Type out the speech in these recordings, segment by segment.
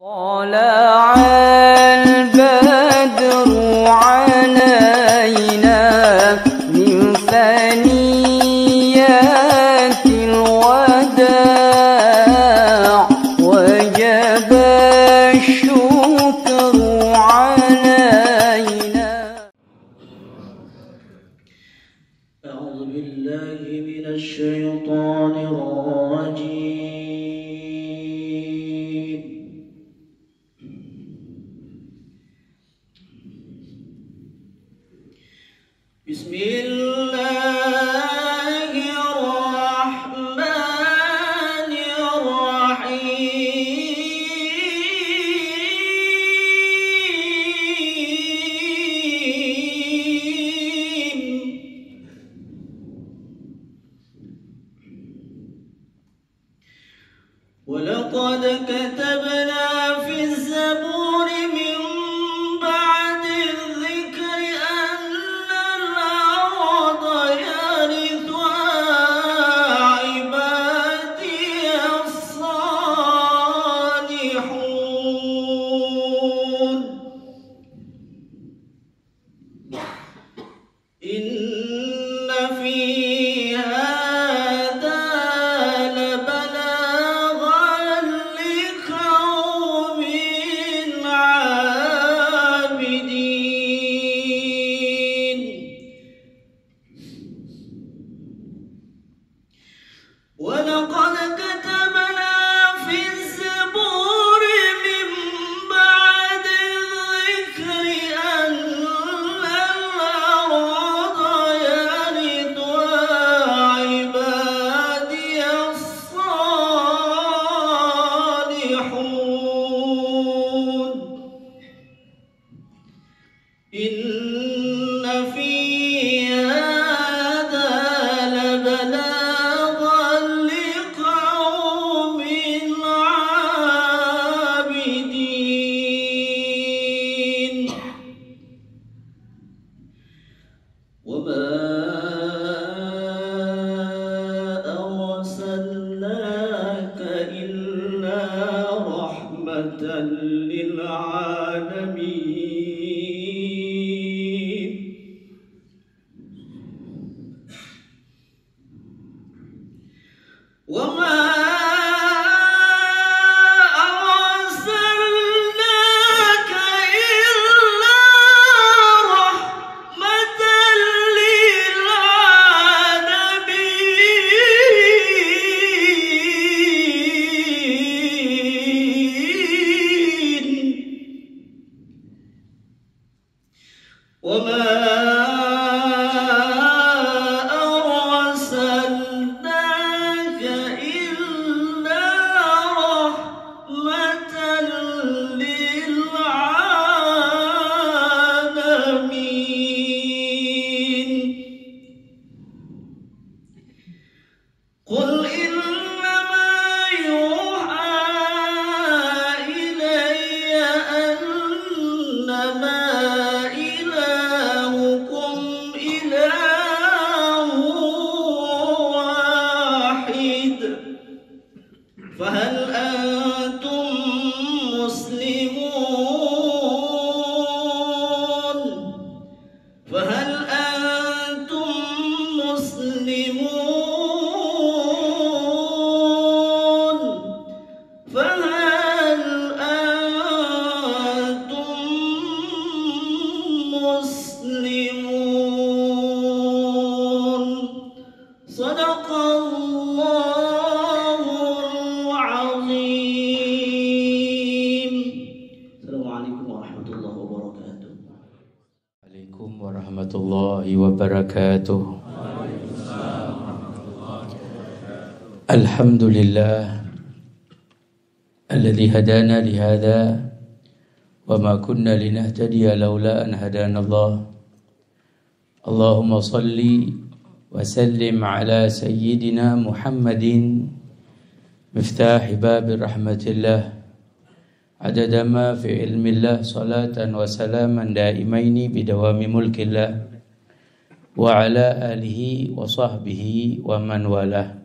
طلع البدر علينا من ثنيات الوداع وجب الشكر علينا. أعوذ بالله من الشيطان الرجيم. بسم الله الرحمن الرحيم. ولقد كتبنا في الزبور من بعد الذكر أن الأرض يرثها عبادي الصالحون. إن في هذا لبلاغا لقوم عابدين. ولقد كتبنا في الزبور من بعد الذكر أن الأرض يرثها عبادي الصالحون. إن في هذا لبلاغا لقوم عابدين. وما أرسلناك إلا رحمة للعالمين. وما أرسلناك إلا رحمة للعالمين. وما أرسلناك إلا رحمة للعالمين. قل إنما يوحى إلي أنما إلهكم إله واحد. فهل أنتم مسلمون؟ فهل أنتم مسلمون؟ فهل أنتم مسلمون؟ صدق الله العظيم. السلام عليكم ورحمة الله وبركاته. Assalamualaikum warahmatullahi wabarakatuh. Alhamdulillah alladzi hadana li hadza wa ma kunna linahtadiya laula an hadana Allah. Allahumma salli wa sallim ala sayyidina Muhammadin miftah bab rahmatillah adada ma fi ilmillah salatan wa salaman daimaini bidawami mulkillah wa ala alihi wa sahbihi wa man walah.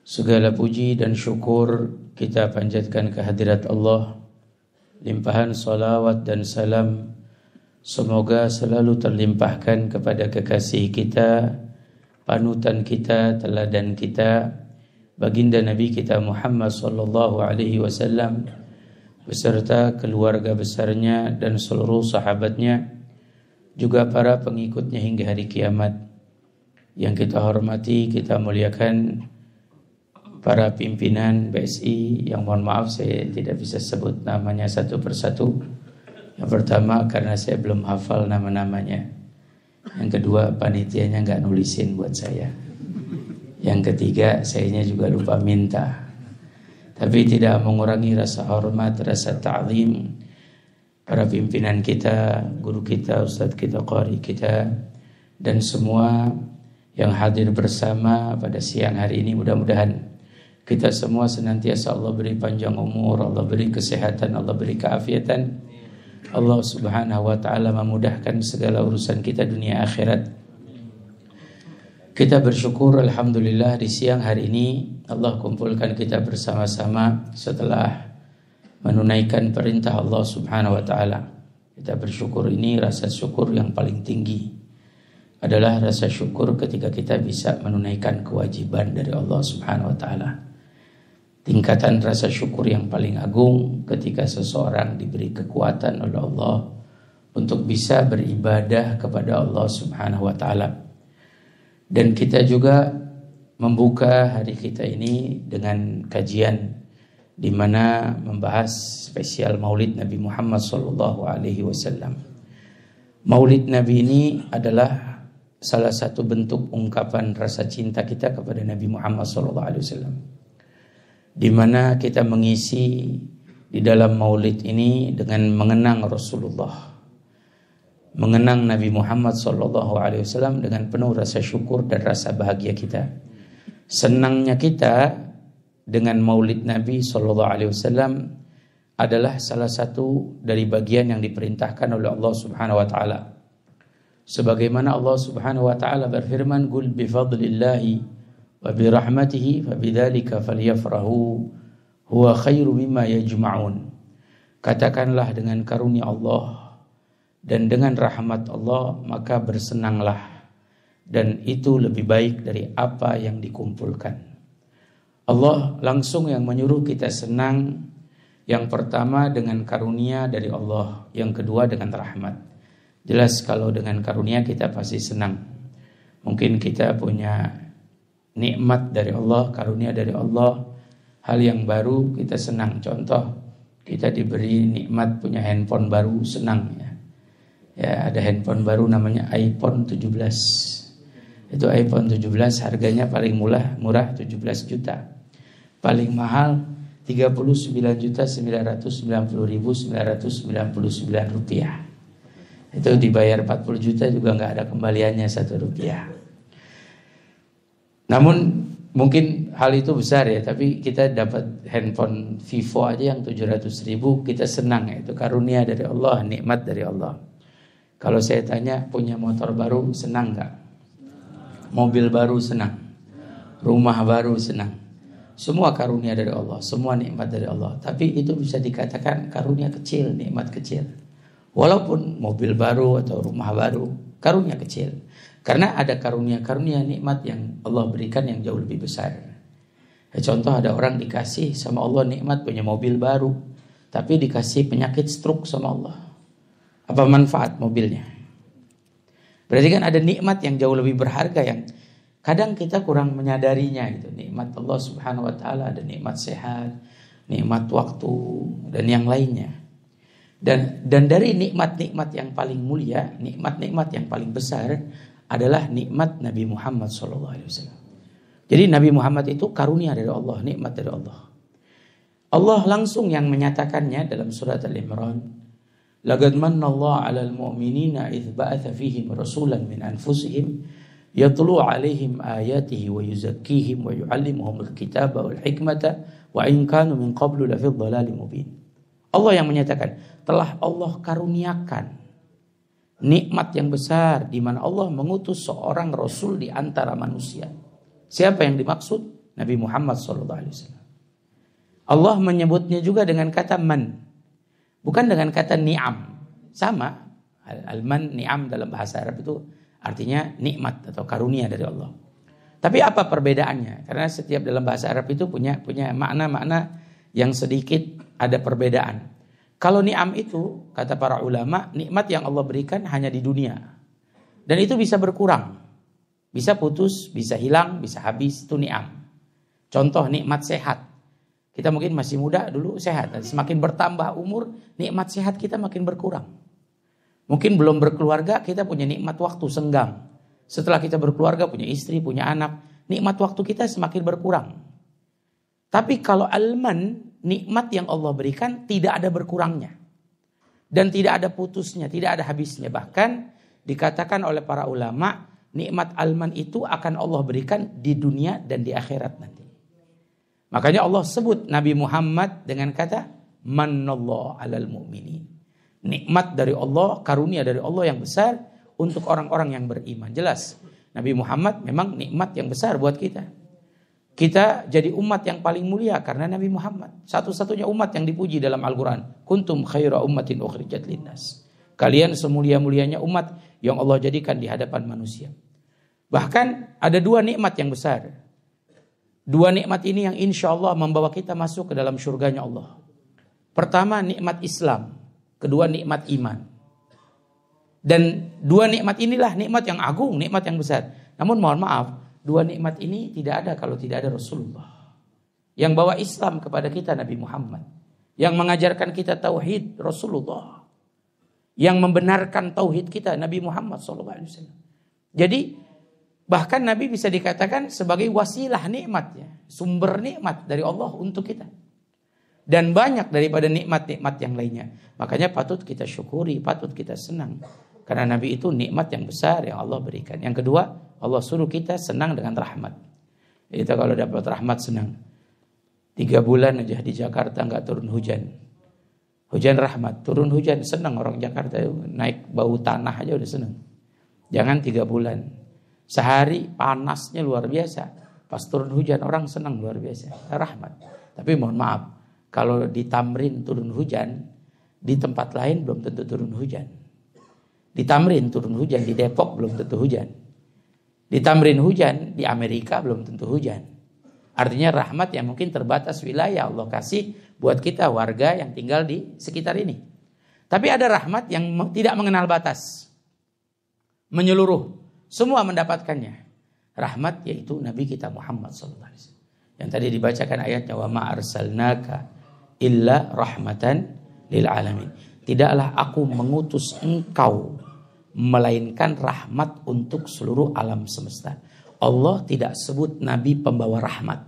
Segala puji dan syukur kita panjatkan kehadirat Allah limpahan salawat dan salam semoga selalu terlimpahkan kepada kekasih kita, panutan kita, teladan kita, baginda Nabi kita Muhammad sallallahu alaihi wasallam beserta keluarga besarnya dan seluruh sahabatnya, juga para pengikutnya hingga hari kiamat. Yang kita hormati, kita muliakan para pimpinan BSI yang mohon maaf saya tidak bisa sebut namanya satu persatu. Yang pertama karena saya belum hafal nama-namanya. Yang kedua panitianya nggak nulisin buat saya. Yang ketiga sayanya juga lupa minta. Tapi tidak mengurangi rasa hormat, rasa ta'zim para pimpinan kita, guru kita, ustadz kita, qari kita, dan semua yang hadir bersama pada siang hari ini. Mudah-mudahan kita semua senantiasa Allah beri panjang umur, Allah beri kesehatan, Allah beri keafiatan, Allah subhanahu wa ta'ala memudahkan segala urusan kita dunia akhirat. Kita bersyukur alhamdulillah di siang hari ini Allah kumpulkan kita bersama-sama setelah menunaikan perintah Allah subhanahu wa ta'ala. Kita bersyukur, ini rasa syukur yang paling tinggi adalah rasa syukur ketika kita bisa menunaikan kewajiban dari Allah subhanahu wa ta'ala. Tingkatan rasa syukur yang paling agung ketika seseorang diberi kekuatan oleh Allah untuk bisa beribadah kepada Allah subhanahu wa ta'ala. Dan kita juga membuka hari kita ini dengan kajian di mana membahas spesial Maulid Nabi Muhammad sallallahu alaihi wasallam. Maulid Nabi ini adalah salah satu bentuk ungkapan rasa cinta kita kepada Nabi Muhammad SAW, di mana kita mengisi di dalam maulid ini dengan mengenang Rasulullah, mengenang Nabi Muhammad SAW dengan penuh rasa syukur dan rasa bahagia kita. Senangnya kita dengan maulid Nabi SAW adalah salah satu dari bagian yang diperintahkan oleh Allah Subhanahu Wa Taala. Sebagaimana Allah Subhanahu wa taala berfirman, "Qul bi fadlillahi wa bi rahmatihi fabidzalika falyafrahu huwa khairu mimma yajma'un." Katakanlah dengan karunia Allah dan dengan rahmat Allah maka bersenanglah, dan itu lebih baik dari apa yang dikumpulkan. Allah langsung yang menyuruh kita senang, yang pertama dengan karunia dari Allah, yang kedua dengan rahmat. Jelas kalau dengan karunia kita pasti senang. Mungkin kita punya nikmat dari Allah, karunia dari Allah, hal yang baru kita senang. Contoh, kita diberi nikmat punya handphone baru, senang ya. Ya, ada handphone baru namanya iPhone 17. Itu iPhone 17 harganya paling murah 17 juta. Paling mahal 39.990.999 rupiah. Itu dibayar 40 juta juga nggak ada kembaliannya 1 rupiah. Namun mungkin hal itu besar ya, tapi kita dapat handphone Vivo aja yang 700.000 kita senang ya. Itu karunia dari Allah, nikmat dari Allah. Kalau saya tanya punya motor baru senang nggak? Mobil baru senang, rumah baru senang. Semua karunia dari Allah, semua nikmat dari Allah. Tapi itu bisa dikatakan karunia kecil, nikmat kecil. Walaupun mobil baru atau rumah baru, karunia kecil. Karena ada karunia-karunia nikmat yang Allah berikan yang jauh lebih besar. Ya, contoh ada orang dikasih sama Allah nikmat punya mobil baru, tapi dikasih penyakit stroke sama Allah. Apa manfaat mobilnya? Berarti kan ada nikmat yang jauh lebih berharga yang kadang kita kurang menyadarinya gitu. Nikmat Allah Subhanahu wa taala, ada nikmat sehat, nikmat waktu, dan yang lainnya. Dan dari nikmat-nikmat yang paling mulia, nikmat-nikmat yang paling besar adalah nikmat Nabi Muhammad SAW. Jadi Nabi Muhammad itu karunia dari Allah, nikmat dari Allah. Allah langsung yang menyatakannya dalam surat Al-Imran. Laqad manna Allah 'alal mu'minina idz ba'atsa fihim rasulan min anfusihim yatlu 'alaihim ayatihi wa yuzakkihim wa yu'allimuhumul kitaba wal hikmata wa in kanu min qablu lafi dhalalin mubin. Allah yang menyatakan, telah Allah karuniakan nikmat yang besar di mana Allah mengutus seorang rasul di antara manusia. Siapa yang dimaksud? Nabi Muhammad SAW. Allah menyebutnya juga dengan kata man. Bukan dengan kata ni'am. Sama. Al-man, ni'am dalam bahasa Arab itu artinya nikmat atau karunia dari Allah. Tapi apa perbedaannya? Karena setiap dalam bahasa Arab itu punya makna-makna yang sedikit ada perbedaan. Kalau ni'am itu, kata para ulama, nikmat yang Allah berikan hanya di dunia. Dan itu bisa berkurang. Bisa putus, bisa hilang, bisa habis, itu ni'am. Contoh nikmat sehat. Kita mungkin masih muda dulu sehat. Semakin bertambah umur, nikmat sehat kita makin berkurang. Mungkin belum berkeluarga, kita punya nikmat waktu senggang. Setelah kita berkeluarga, punya istri, punya anak, nikmat waktu kita semakin berkurang. Tapi kalau alman, nikmat yang Allah berikan tidak ada berkurangnya. Dan tidak ada putusnya, tidak ada habisnya. Bahkan dikatakan oleh para ulama, nikmat alman itu akan Allah berikan di dunia dan di akhirat nanti. Makanya Allah sebut Nabi Muhammad dengan kata, Manallahu alal mu'minin. Nikmat dari Allah, karunia dari Allah yang besar untuk orang-orang yang beriman. Jelas, Nabi Muhammad memang nikmat yang besar buat kita. Kita jadi umat yang paling mulia karena Nabi Muhammad. Satu-satunya umat yang dipuji dalam Al-Quran. Kuntum khaira ummatin ukhrijat linnas. Kalian semulia-mulianya umat yang Allah jadikan di hadapan manusia. Bahkan ada dua nikmat yang besar. Dua nikmat ini yang insya Allah membawa kita masuk ke dalam surganya Allah. Pertama nikmat Islam. Kedua nikmat iman. Dan dua nikmat inilah nikmat yang agung, nikmat yang besar. Namun mohon maaf, dua nikmat ini tidak ada kalau tidak ada Rasulullah. Yang bawa Islam kepada kita Nabi Muhammad. Yang mengajarkan kita tauhid Rasulullah. Yang membenarkan tauhid kita Nabi Muhammad SAW. Jadi bahkan Nabi bisa dikatakan sebagai wasilah nikmatnya. Sumber nikmat dari Allah untuk kita. Dan banyak daripada nikmat-nikmat yang lainnya. Makanya patut kita syukuri, patut kita senang. Karena Nabi itu nikmat yang besar yang Allah berikan. Yang kedua, Allah suruh kita senang dengan rahmat. Kita kalau dapat rahmat senang. 3 bulan aja di Jakarta nggak turun hujan. Hujan rahmat, turun hujan senang orang Jakarta. Naik bau tanah aja udah senang. Jangan 3 bulan. Sehari panasnya luar biasa. Pas turun hujan orang senang luar biasa. Rahmat. Tapi mohon maaf, kalau di Tamrin turun hujan, di tempat lain belum tentu turun hujan. Di Tamrin turun hujan, di Depok belum tentu hujan. Di Tamrin hujan, di Amerika belum tentu hujan. Artinya rahmat yang mungkin terbatas wilayah Allah kasih buat kita warga yang tinggal di sekitar ini. Tapi ada rahmat yang tidak mengenal batas. Menyeluruh. Semua mendapatkannya. Rahmat yaitu Nabi kita Muhammad SAW. Yang tadi dibacakan ayatnya, wa ma arsalnaka illa rahmatan lil alamin. Tidaklah aku mengutus engkau melainkan rahmat untuk seluruh alam semesta. Allah tidak sebut Nabi pembawa rahmat.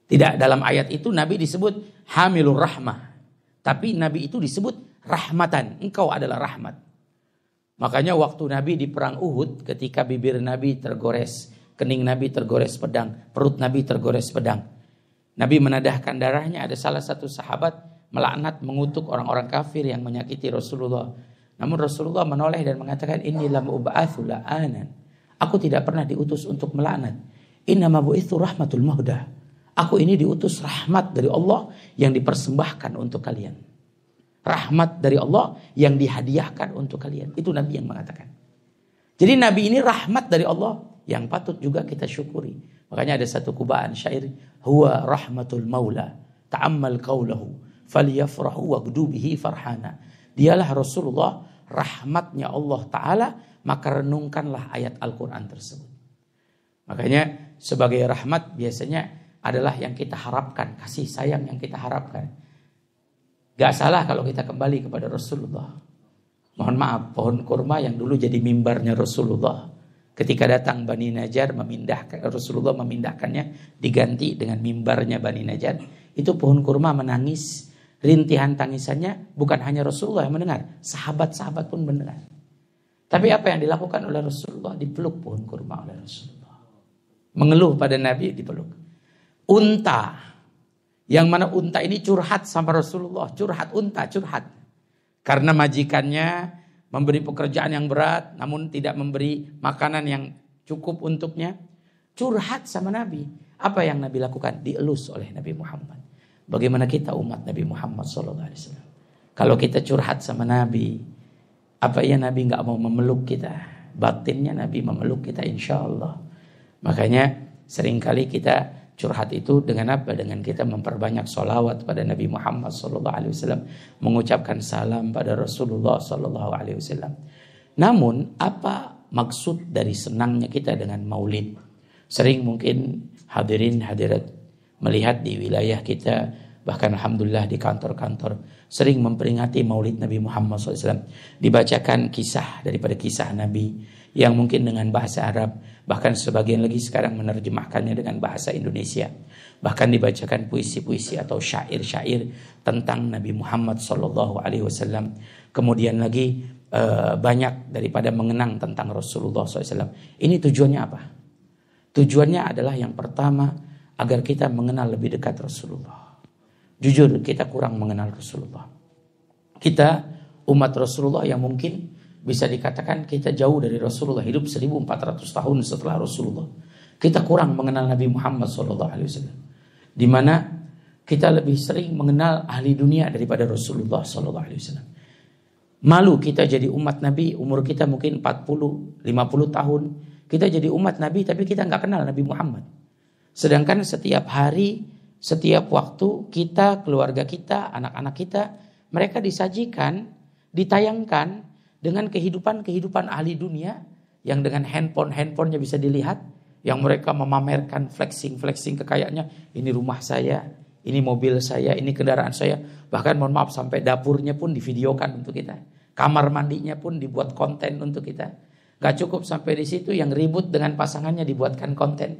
Tidak, dalam ayat itu Nabi disebut hamilur rahmah. Tapi Nabi itu disebut rahmatan. Engkau adalah rahmat. Makanya waktu Nabi di perang Uhud, ketika bibir Nabi tergores, kening Nabi tergores pedang, perut Nabi tergores pedang, Nabi menadahkan darahnya. Ada salah satu sahabat melaknat, mengutuk orang-orang kafir yang menyakiti Rasulullah. Namun Rasulullah menoleh dan mengatakan, inni lam ub'atsu la'anan. Aku tidak pernah diutus untuk melaknat. Innama bu'itsu rahmatul muhdah. Aku ini diutus rahmat dari Allah yang dipersembahkan untuk kalian. Rahmat dari Allah yang dihadiahkan untuk kalian. Itu Nabi yang mengatakan. Jadi Nabi ini rahmat dari Allah yang patut juga kita syukuri. Makanya ada satu kubaan syair, huwa rahmatul maula ta'ammal qawlahu falyafrahu wagdu bihi farhana. Dialah Rasulullah, rahmatnya Allah Ta'ala, maka renungkanlah ayat Al-Quran tersebut. Makanya sebagai rahmat biasanya adalah yang kita harapkan, kasih sayang yang kita harapkan. Gak salah kalau kita kembali kepada Rasulullah. Mohon maaf, pohon kurma yang dulu jadi mimbarnya Rasulullah, ketika datang Bani Najjar memindahkan, Rasulullah memindahkannya, diganti dengan mimbarnya Bani Najjar. Itu pohon kurma menangis. Rintihan tangisannya bukan hanya Rasulullah yang mendengar, sahabat-sahabat pun mendengar. Tapi apa yang dilakukan oleh Rasulullah? Dipeluk pohon kurma oleh Rasulullah. Mengeluh pada Nabi, dipeluk. Unta, yang mana unta ini curhat sama Rasulullah, curhat unta, curhat. Karena majikannya memberi pekerjaan yang berat, namun tidak memberi makanan yang cukup untuknya. Curhat sama Nabi. Apa yang Nabi lakukan? Dielus oleh Nabi Muhammad. Bagaimana kita umat Nabi Muhammad SAW. Kalau kita curhat sama Nabi, apa ya Nabi nggak mau memeluk kita? Batinnya Nabi memeluk kita insya Allah. Makanya seringkali kita curhat itu dengan apa? Dengan kita memperbanyak sholawat pada Nabi Muhammad SAW, mengucapkan salam pada Rasulullah SAW. Namun apa maksud dari senangnya kita dengan maulid? Sering mungkin hadirin hadirat melihat di wilayah kita, bahkan alhamdulillah di kantor-kantor sering memperingati maulid Nabi Muhammad SAW. Dibacakan kisah daripada kisah Nabi yang mungkin dengan bahasa Arab, bahkan sebagian lagi sekarang menerjemahkannya dengan bahasa Indonesia. Bahkan dibacakan puisi-puisi atau syair-syair tentang Nabi Muhammad SAW. Kemudian lagi banyak daripada mengenang tentang Rasulullah SAW. Ini tujuannya apa? Tujuannya adalah yang pertama, agar kita mengenal lebih dekat Rasulullah. Jujur kita kurang mengenal Rasulullah. Kita umat Rasulullah yang mungkin bisa dikatakan kita jauh dari Rasulullah, hidup 1400 tahun setelah Rasulullah. Kita kurang mengenal Nabi Muhammad SAW. Di mana kita lebih sering mengenal ahli dunia daripada Rasulullah SAW. Malu kita jadi umat Nabi, umur kita mungkin 40, 50 tahun. Kita jadi umat Nabi tapi kita nggak kenal Nabi Muhammad. Sedangkan setiap hari, setiap waktu kita, keluarga kita, anak-anak kita, mereka disajikan, ditayangkan dengan kehidupan ahli dunia yang dengan handphonenya bisa dilihat, yang mereka memamerkan flexing kekayaannya. Ini rumah saya, ini mobil saya, ini kendaraan saya. Bahkan mohon maaf sampai dapurnya pun divideokan untuk kita. Kamar mandinya pun dibuat konten untuk kita. Gak cukup sampai di situ, yang ribut dengan pasangannya dibuatkan konten.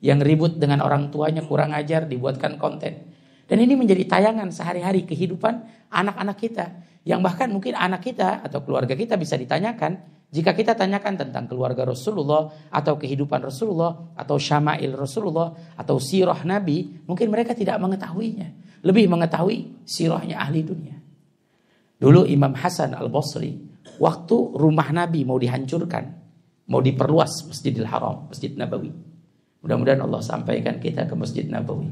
Yang ribut dengan orang tuanya kurang ajar dibuatkan konten. Dan ini menjadi tayangan sehari-hari kehidupan anak-anak kita. Yang bahkan mungkin anak kita atau keluarga kita bisa ditanyakan, jika kita tanyakan tentang keluarga Rasulullah atau kehidupan Rasulullah atau syama'il Rasulullah atau sirah Nabi, mungkin mereka tidak mengetahuinya. Lebih mengetahui sirahnya ahli dunia. Dulu Imam Hasan Al-Basri, waktu rumah Nabi mau dihancurkan, mau diperluas Masjidil Haram, Masjid Nabawi. Mudah-mudahan Allah sampaikan kita ke Masjid Nabawi,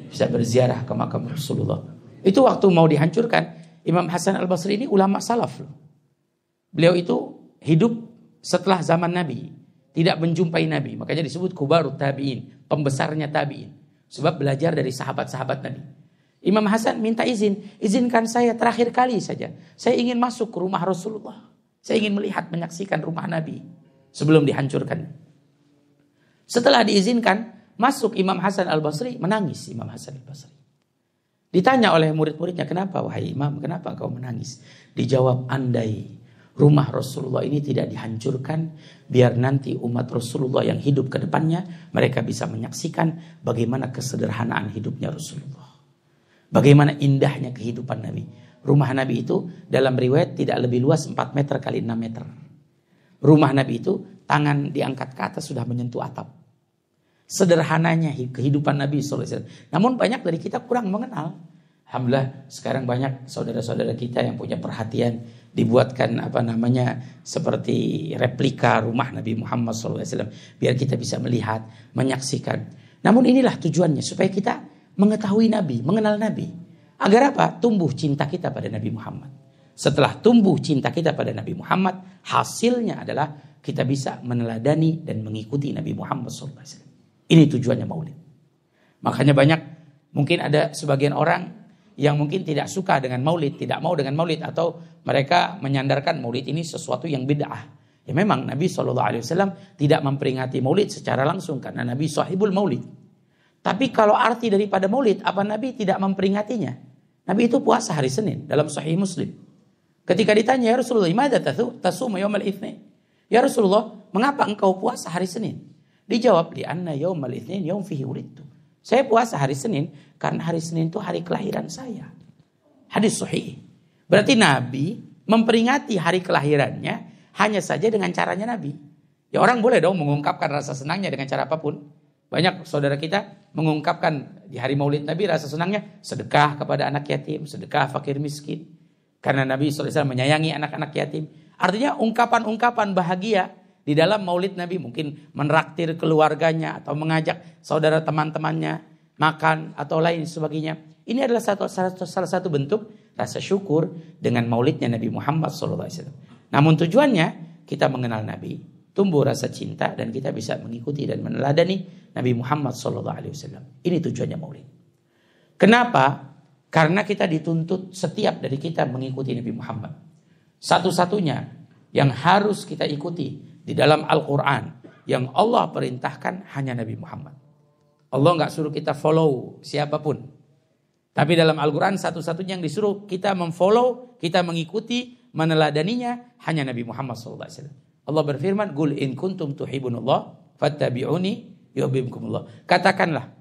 bisa berziarah ke makam Rasulullah. Itu waktu mau dihancurkan, Imam Hasan Al-Basri ini ulama salaf. Beliau itu hidup setelah zaman Nabi, tidak menjumpai Nabi. Makanya disebut kubarut tabi'in, pembesarnya tabi'in. Sebab belajar dari sahabat-sahabat Nabi. Imam Hasan minta izinkan saya terakhir kali saja. Saya ingin masuk ke rumah Rasulullah. Saya ingin melihat, menyaksikan rumah Nabi sebelum dihancurkan. Setelah diizinkan, masuk Imam Hasan Al-Basri, menangis Imam Hasan Al-Basri. Ditanya oleh murid-muridnya, kenapa wahai imam, kenapa kau menangis? Dijawab, andai rumah Rasulullah ini tidak dihancurkan, biar nanti umat Rasulullah yang hidup ke depannya, mereka bisa menyaksikan bagaimana kesederhanaan hidupnya Rasulullah. Bagaimana indahnya kehidupan Nabi. Rumah Nabi itu dalam riwayat tidak lebih luas 4 meter kali 6 meter. Rumah Nabi itu tangan diangkat ke atas sudah menyentuh atap. Sederhananya kehidupan Nabi SAW. Namun banyak dari kita kurang mengenal. Alhamdulillah sekarang banyak saudara-saudara kita yang punya perhatian, dibuatkan seperti replika rumah Nabi Muhammad SAW, biar kita bisa melihat, menyaksikan. Namun inilah tujuannya, supaya kita mengetahui Nabi, mengenal Nabi. Agar apa? Tumbuh cinta kita pada Nabi Muhammad. Setelah tumbuh cinta kita pada Nabi Muhammad, hasilnya adalah kita bisa meneladani dan mengikuti Nabi Muhammad SAW. Ini tujuannya maulid. Makanya banyak, mungkin ada sebagian orang yang mungkin tidak suka dengan maulid, tidak mau dengan maulid, atau mereka menyandarkan maulid ini sesuatu yang bid'ah. Ya memang Nabi SAW tidak memperingati maulid secara langsung karena Nabi sahibul maulid. Tapi kalau arti daripada maulid, apa Nabi tidak memperingatinya? Nabi itu puasa hari Senin dalam Sahih Muslim. Ketika ditanya, ya Rasulullah, "Mada tasum yaumal itsnain?" Ya Rasulullah, mengapa engkau puasa hari Senin? Dijawab, "Li'anna yaumal itsnain yaum fihi wulidtu." Saya puasa hari Senin karena hari Senin itu hari kelahiran saya. Hadis sahih. Berarti Nabi memperingati hari kelahirannya hanya saja dengan caranya Nabi. Ya orang boleh dong mengungkapkan rasa senangnya dengan cara apapun. Banyak saudara kita mengungkapkan di hari Maulid Nabi rasa senangnya sedekah kepada anak yatim, sedekah fakir miskin. Karena Nabi SAW menyayangi anak-anak yatim. Artinya ungkapan-ungkapan bahagia di dalam Maulid Nabi, mungkin menraktir keluarganya atau mengajak saudara teman-temannya makan atau lain sebagainya. Ini adalah salah satu bentuk rasa syukur dengan maulidnya Nabi Muhammad SAW. Namun tujuannya kita mengenal Nabi, tumbuh rasa cinta, dan kita bisa mengikuti dan meneladani Nabi Muhammad SAW. Ini tujuannya maulid. Kenapa? Karena kita dituntut setiap dari kita mengikuti Nabi Muhammad. Satu-satunya yang harus kita ikuti di dalam Al-Quran yang Allah perintahkan hanya Nabi Muhammad. Allah nggak suruh kita follow siapapun. Tapi dalam Al-Quran satu-satunya yang disuruh kita memfollow, kita mengikuti, meneladaninya hanya Nabi Muhammad SAW. Allah berfirman, "Qul in kuntum tuhibbunallah fattabi'uni yuhibbukumullah." Katakanlah,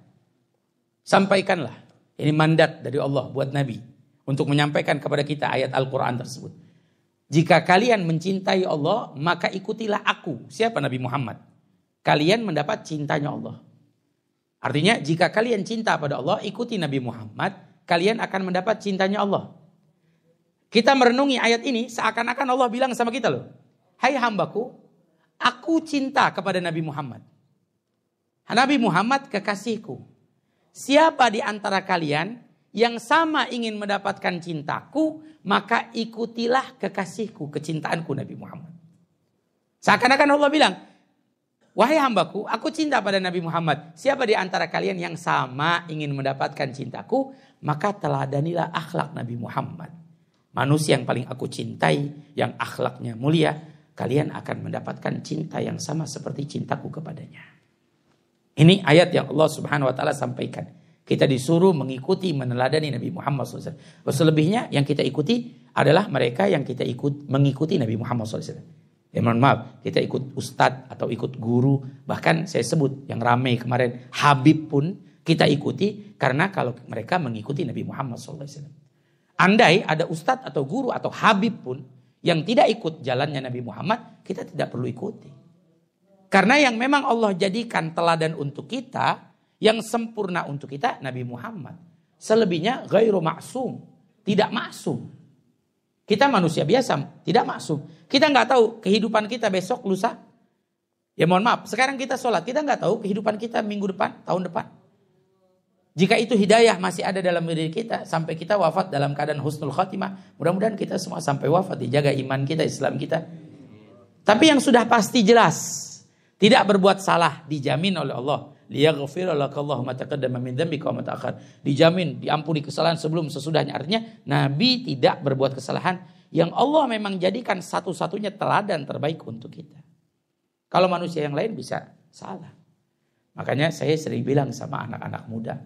sampaikanlah. Ini mandat dari Allah buat Nabi untuk menyampaikan kepada kita ayat Al-Quran tersebut. Jika kalian mencintai Allah, maka ikutilah aku. Siapa? Nabi Muhammad. Kalian mendapat cintanya Allah. Artinya jika kalian cinta pada Allah, ikuti Nabi Muhammad, kalian akan mendapat cintanya Allah. Kita merenungi ayat ini seakan-akan Allah bilang sama kita loh, "Hai hambaku, aku cinta kepada Nabi Muhammad. Nabi Muhammad kekasihku. Siapa di antara kalian yang sama ingin mendapatkan cintaku, maka ikutilah kekasihku, kecintaanku Nabi Muhammad." Seakan-akan Allah bilang, "Wahai hambaku, aku cinta pada Nabi Muhammad. Siapa di antara kalian yang sama ingin mendapatkan cintaku, maka teladanilah akhlak Nabi Muhammad. Manusia yang paling aku cintai, yang akhlaknya mulia, kalian akan mendapatkan cinta yang sama seperti cintaku kepadanya." Ini ayat yang Allah Subhanahu wa taala sampaikan. Kita disuruh mengikuti, meneladani Nabi Muhammad SAW. Selebihnya yang kita ikuti adalah mereka yang kita mengikuti Nabi Muhammad SAW. Ya mohon maaf, kita ikut ustadz atau ikut guru. Bahkan saya sebut yang ramai kemarin, Habib pun kita ikuti karena kalau mereka mengikuti Nabi Muhammad SAW. Andai ada ustadz atau guru atau Habib pun yang tidak ikut jalannya Nabi Muhammad, kita tidak perlu ikuti. Karena yang memang Allah jadikan teladan untuk kita, yang sempurna untuk kita, Nabi Muhammad. Selebihnya ghairu maksum, tidak maksum. Kita manusia biasa, tidak maksum. Kita nggak tahu kehidupan kita besok, lusa. Ya mohon maaf, sekarang kita sholat, kita nggak tahu kehidupan kita minggu depan, tahun depan. Jika itu hidayah masih ada dalam diri kita, sampai kita wafat dalam keadaan husnul khatimah, mudah-mudahan kita semua sampai wafat dijaga iman kita, Islam kita. Tapi yang sudah pasti jelas, tidak berbuat salah dijamin oleh Allah. Liyaghfira lakallahu ma taqaddama min dzambika wa ma ta'akhkhar. Dijamin diampuni kesalahan sebelum sesudahnya. Artinya Nabi tidak berbuat kesalahan yang Allah memang jadikan satu-satunya teladan terbaik untuk kita. Kalau manusia yang lain bisa salah. Makanya saya sering bilang sama anak-anak muda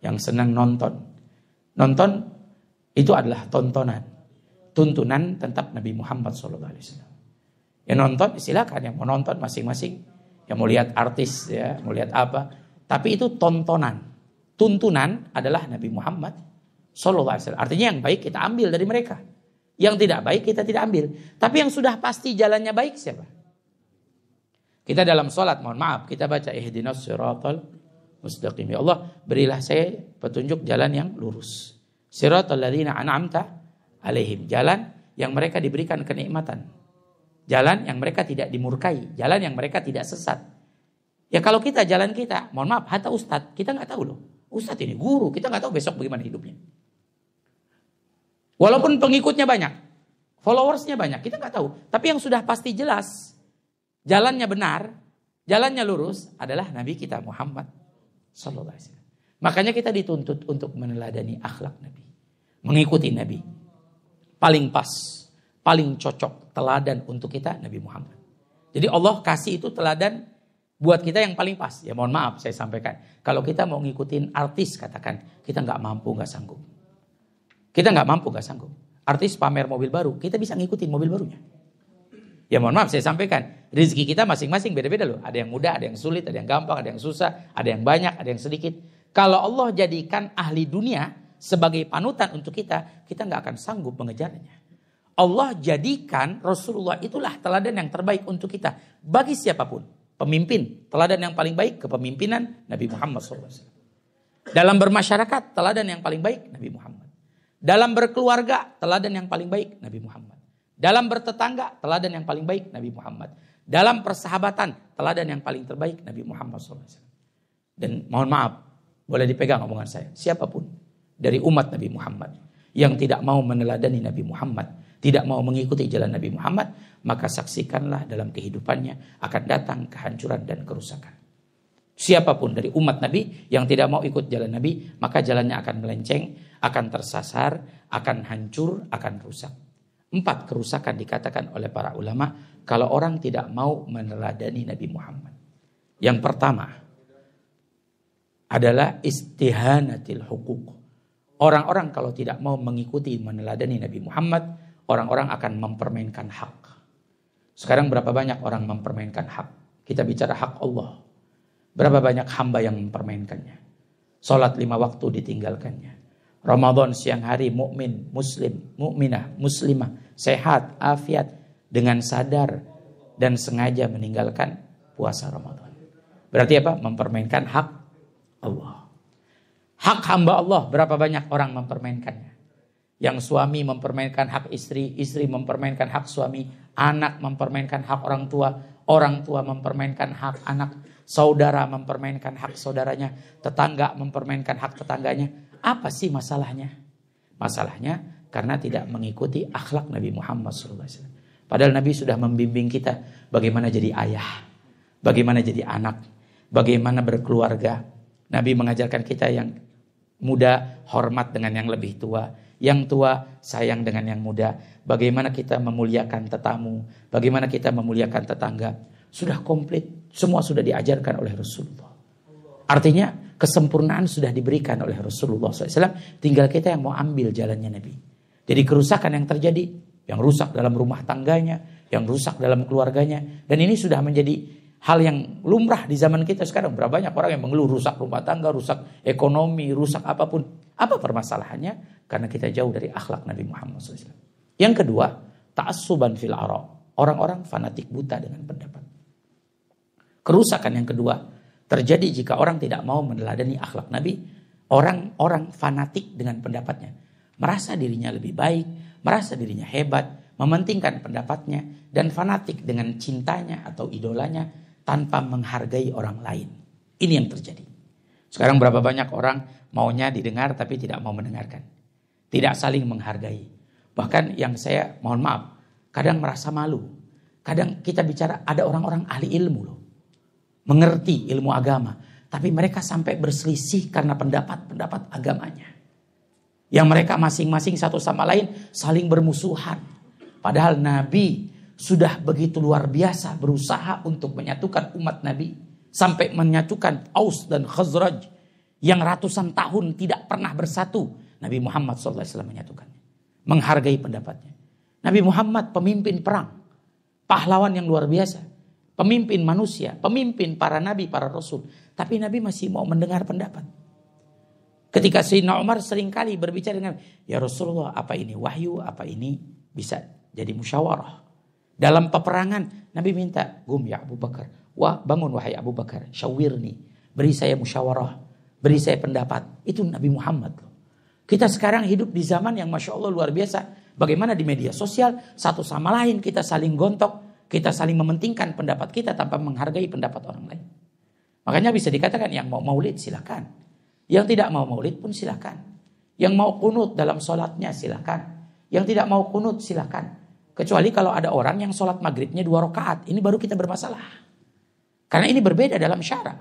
yang senang nonton. Nonton itu adalah tontonan. Tuntunan tentang Nabi Muhammad SAW. Ya nonton silakan, yang mau nonton masing-masing. Yang mau lihat artis, ya, mau lihat apa. Tapi itu tontonan. Tuntunan adalah Nabi Muhammad SAW. Artinya yang baik kita ambil dari mereka. Yang tidak baik kita tidak ambil. Tapi yang sudah pasti jalannya baik siapa? Kita dalam sholat, mohon maaf, kita baca ihdinas siratal mustaqim. Ya Allah, berilah saya petunjuk jalan yang lurus. Siratal ladzina an'amta alaihim. Jalan yang mereka diberikan kenikmatan. Jalan yang mereka tidak dimurkai. Jalan yang mereka tidak sesat. Ya kalau kita jalan kita, mohon maaf, hatta ustadz, kita nggak tahu loh. Ustadz ini guru, kita nggak tahu besok bagaimana hidupnya. Walaupun pengikutnya banyak, followersnya banyak, kita nggak tahu. Tapi yang sudah pasti jelas, jalannya benar, jalannya lurus adalah Nabi kita Muhammad SAW. Makanya kita dituntut untuk meneladani akhlak Nabi. Mengikuti Nabi. Paling pas, paling cocok teladan untuk kita Nabi Muhammad. Jadi Allah kasih itu teladan buat kita yang paling pas. Ya mohon maaf saya sampaikan. Kalau kita mau ngikutin artis katakan, kita nggak mampu, nggak sanggup. Kita nggak mampu, nggak sanggup. Artis pamer mobil baru, kita bisa ngikutin mobil barunya. Ya mohon maaf saya sampaikan. Rezeki kita masing-masing beda-beda loh. Ada yang mudah, ada yang sulit, ada yang gampang, ada yang susah, ada yang banyak, ada yang sedikit. Kalau Allah jadikan ahli dunia sebagai panutan untuk kita nggak akan sanggup mengejarnya. Allah jadikan Rasulullah itulah teladan yang terbaik untuk kita. Bagi siapapun. Pemimpin, teladan yang paling baik kepemimpinan Nabi Muhammad SAW. Dalam bermasyarakat, teladan yang paling baik Nabi Muhammad. Dalam berkeluarga, teladan yang paling baik Nabi Muhammad. Dalam bertetangga, teladan yang paling baik Nabi Muhammad. Dalam persahabatan, teladan yang paling terbaik Nabi Muhammad SAW. Dan mohon maaf, boleh dipegang omongan saya. Siapapun dari umat Nabi Muhammad yang tidak mau meneladani Nabi Muhammad, tidak mau mengikuti jalan Nabi Muhammad, maka saksikanlah dalam kehidupannya akan datang kehancuran dan kerusakan. Siapapun dari umat Nabi yang tidak mau ikut jalan Nabi, maka jalannya akan melenceng, akan tersasar, akan hancur, akan rusak. 4 kerusakan dikatakan oleh para ulama kalau orang tidak mau meneladani Nabi Muhammad. Yang pertama adalah istihanatil hukuk. Orang-orang kalau tidak mau mengikuti meneladani Nabi Muhammad, orang-orang akan mempermainkan hak. Sekarang berapa banyak orang mempermainkan hak? Kita bicara hak Allah. Berapa banyak hamba yang mempermainkannya? Salat 5 waktu ditinggalkannya. Ramadan siang hari mukmin, muslim, mukminah, muslimah, sehat, afiat dengan sadar dan sengaja meninggalkan puasa Ramadan. Berarti apa? Mempermainkan hak Allah. Hak hamba Allah, berapa banyak orang mempermainkannya? Yang suami mempermainkan hak istri, istri mempermainkan hak suami, anak mempermainkan hak orang tua mempermainkan hak anak, saudara mempermainkan hak saudaranya, tetangga mempermainkan hak tetangganya. Apa sih masalahnya? Masalahnya karena tidak mengikuti akhlak Nabi Muhammad SAW. Padahal Nabi sudah membimbing kita bagaimana jadi ayah, bagaimana jadi anak, bagaimana berkeluarga. Nabi mengajarkan kita yang muda hormat dengan yang lebih tua, yang tua sayang dengan yang muda, bagaimana kita memuliakan tetamu, bagaimana kita memuliakan tetangga. Sudah komplit, semua sudah diajarkan oleh Rasulullah. Artinya kesempurnaan sudah diberikan oleh Rasulullah SAW, tinggal kita yang mau ambil jalannya Nabi. Jadi kerusakan yang terjadi, yang rusak dalam rumah tangganya, yang rusak dalam keluarganya, dan ini sudah menjadi hal yang lumrah di zaman kita sekarang. Berapa banyak orang yang mengeluh rusak rumah tangga, rusak ekonomi, rusak apapun. Apa permasalahannya? Karena kita jauh dari akhlak Nabi Muhammad SAW. Yang kedua, ta'assuban fil ara'. Orang-orang fanatik buta dengan pendapat. Kerusakan yang kedua terjadi jika orang tidak mau meneladani akhlak Nabi. Orang-orang fanatik dengan pendapatnya. Merasa dirinya lebih baik, merasa dirinya hebat, mementingkan pendapatnya, dan fanatik dengan cintanya atau idolanya tanpa menghargai orang lain. Ini yang terjadi. Sekarang berapa banyak orang maunya didengar tapi tidak mau mendengarkan. Tidak saling menghargai. Bahkan yang saya mohon maaf, kadang merasa malu. Kadang kita bicara ada orang-orang ahli ilmu loh. Mengerti ilmu agama. Tapi mereka sampai berselisih karena pendapat-pendapat agamanya. Yang mereka masing-masing satu sama lain saling bermusuhan. Padahal Nabi sudah begitu luar biasa berusaha untuk menyatukan umat Nabi. Sampai menyatukan Aus dan Khazraj yang ratusan tahun tidak pernah bersatu. Nabi Muhammad SAW menyatukannya. Menghargai pendapatnya. Nabi Muhammad pemimpin perang. Pahlawan yang luar biasa. Pemimpin manusia. Pemimpin para nabi, para rasul. Tapi Nabi masih mau mendengar pendapat. Ketika Sayyidina Umar seringkali berbicara dengan, ya Rasulullah, apa ini wahyu, apa ini bisa jadi musyawarah. Dalam peperangan Nabi minta, gum ya Abu Bakar, wah bangun wahai Abu Bakar, syawirni, beri saya musyawarah, beri saya pendapat. Itu Nabi Muhammad. Kita sekarang hidup di zaman yang Masya Allah luar biasa. Bagaimana di media sosial satu sama lain kita saling gontok, kita saling mementingkan pendapat kita tanpa menghargai pendapat orang lain. Makanya bisa dikatakan yang mau maulid silakan, yang tidak mau maulid pun silakan, yang mau kunut dalam sholatnya silakan, yang tidak mau kunut silakan. Kecuali kalau ada orang yang sholat maghribnya 2 rakaat, ini baru kita bermasalah. Karena ini berbeda dalam syara.